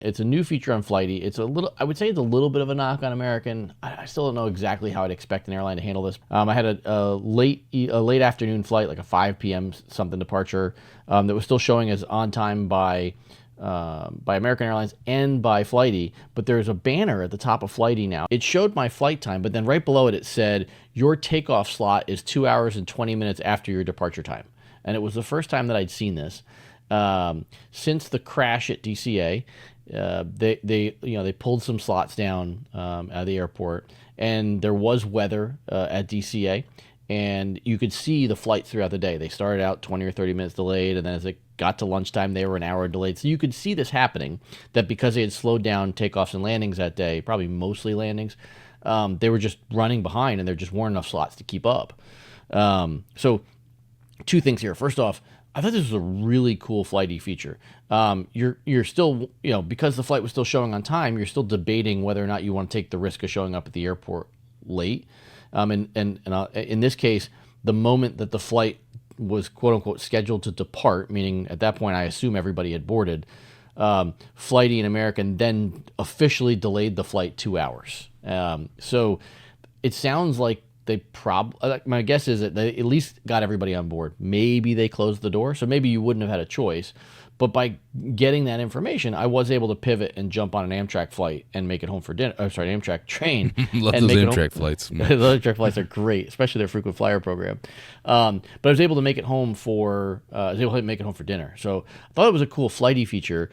It's a new feature on Flighty. I would say it's a little bit of a knock on American. I still don't know exactly how I'd expect an airline to handle this. I had a late afternoon flight, like a 5 p.m. something departure, that was still showing as on time by American Airlines and by Flighty, but there's a banner at the top of Flighty now. It showed my flight time, but then right below it, it said, your takeoff slot is 2 hours and 20 minutes after your departure time. And it was the first time that I'd seen this. Since the crash at DCA, they pulled some slots down out of the airport, and there was weather at DCA, and you could see the flights throughout the day. They started out 20 or 30 minutes delayed, and then as it got to lunchtime, they were an hour delayed. So you could see this happening, that because they had slowed down takeoffs and landings that day, probably mostly landings, they were just running behind, and there just weren't enough slots to keep up. So two things here. First off, I thought this was a really cool Flighty feature. You're still, because the flight was still showing on time, you're still debating whether or not you want to take the risk of showing up at the airport late. In this case, the moment that the flight was quote unquote scheduled to depart, meaning at that point I assume everybody had boarded, Flighty and American then officially delayed the flight 2 hours. So it sounds like my guess is that they at least got everybody on board. Maybe they closed the door, so maybe you wouldn't have had a choice. But by getting that information, I was able to pivot and jump on an Amtrak flight and make it home for dinner. An Amtrak train. Love and those make Amtrak flights. Those Amtrak flights are great, especially their frequent flyer program. But I was able to make it home for dinner. So I thought it was a cool Flighty feature.